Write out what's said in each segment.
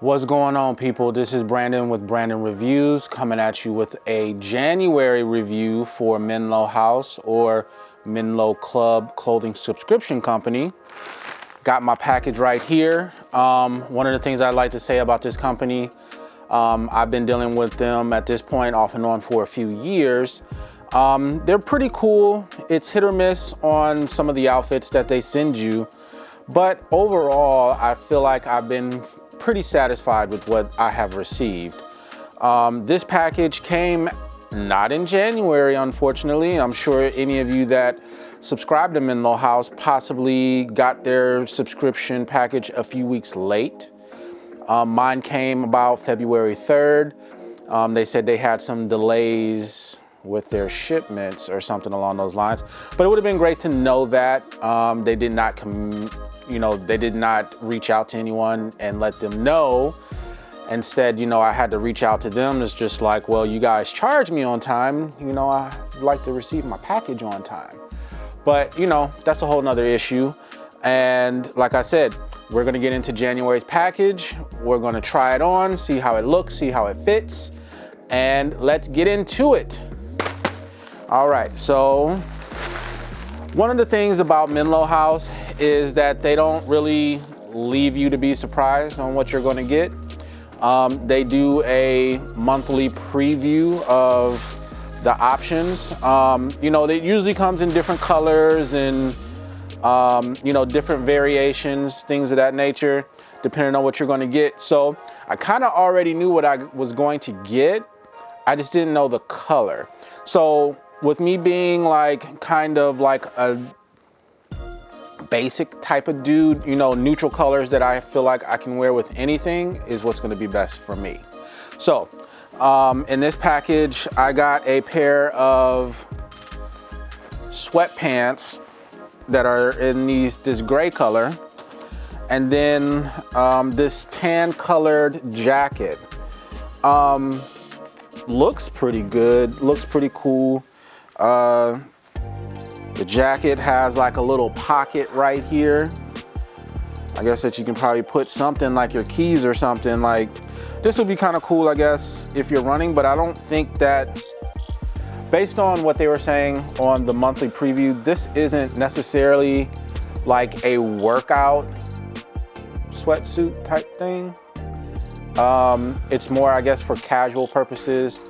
What's going on, people? This is Brandon with Brandon Reviews, coming at you with a January review for Menlo House, or Menlo Club clothing subscription company. Got my package right here. One of the things I'd like to say about this company, I've been dealing with them at this point off and on for a few years. They're pretty cool. It's hit or miss on some of the outfits that they send you, but overall I feel like I've been pretty satisfied with what I have received. This package came not in January, unfortunately. I'm sure any of you that subscribe to Menlo House possibly got their subscription package a few weeks late. Mine came about February 3rd. They said they had some delays with their shipments or something along those lines, but it would have been great to know that. They did not they did not reach out to anyone and let them know. Instead, I had to reach out to them. It's just like, well, you guys charge me on time. I'd like to receive my package on time. But, that's a whole nother issue. And like I said, we're gonna get into January's package. We're gonna try it on, see how it looks, see how it fits, and let's get into it. All right, so one of the things about Menlo House is that they don't really leave you to be surprised on what you're gonna get. They do a monthly preview of the options. It usually comes in different colors and different variations, things of that nature, depending on what you're gonna get. So I kind of already knew what I was going to get. I just didn't know the color. So with me being kind of like a basic type of dude, neutral colors that I feel like I can wear with anything is what's gonna be best for me. So in this package, I got a pair of sweatpants that are in this gray color, and then this tan colored jacket. Looks pretty good, looks pretty cool. The jacket has like a little pocket right here. I guess that you can probably put something like your keys or something. Like, this would be kind of cool, I guess, if you're running, but I don't think that, based on what they were saying on the monthly preview, this isn't necessarily like a workout sweatsuit type thing. It's more, I guess, for casual purposes.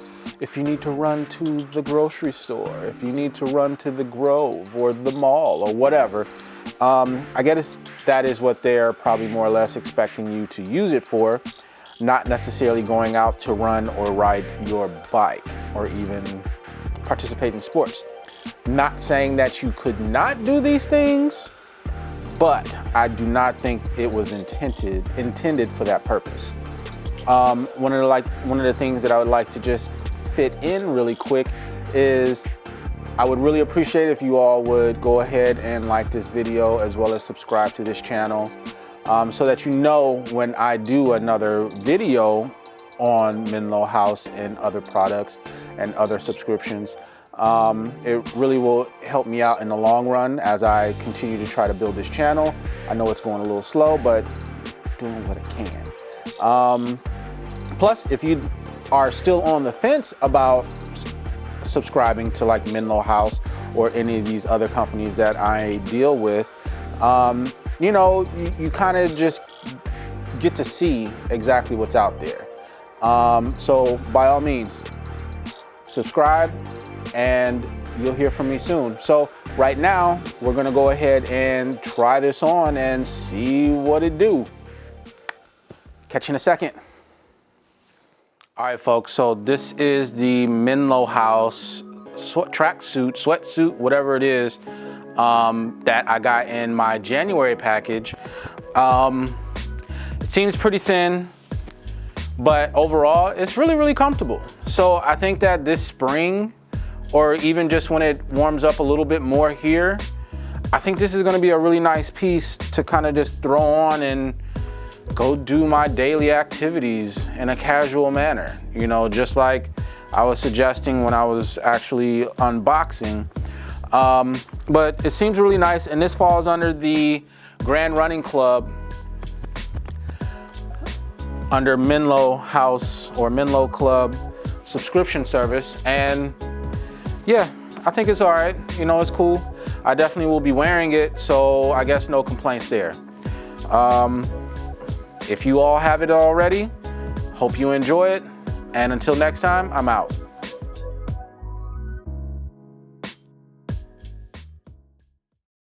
If you need to run to the grocery store, if you need to run to the Grove or the mall or whatever, I guess that is what they're probably more or less expecting you to use it for, not necessarily going out to run or ride your bike or even participate in sports. Not saying that you could not do these things, but I do not think it was intended for that purpose. One of the things that I would like to just fit in really quick is I would really appreciate if you all would go ahead and like this video as well as subscribe to this channel, so that you know when I do another video on Menlo House and other products and other subscriptions. It really will help me out in the long run as I continue to try to build this channel. I know it's going a little slow, but doing what I can. Plus, if you are still on the fence about subscribing to like Menlo House or any of these other companies that I deal with, you kind of just get to see exactly what's out there. So by all means, subscribe and you'll hear from me soon. So right now, we're gonna go ahead and try this on and see what it do. Catch you in a second. All right, folks, so this is the Menlo House sweatsuit, whatever it is, that I got in my January package. It seems pretty thin, but overall, it's really, really comfortable. So I think that this spring, or even just when it warms up a little bit more here, I think this is gonna be a really nice piece to kind of just throw on and go do my daily activities in a casual manner, just like I was suggesting when I was actually unboxing. But it seems really nice, and this falls under the Grand Running Club under Menlo House or Menlo Club subscription service. And yeah, I think it's all right. You know, it's cool. I definitely will be wearing it, so I guess no complaints there. If you all have it already, hope you enjoy it. And until next time, I'm out.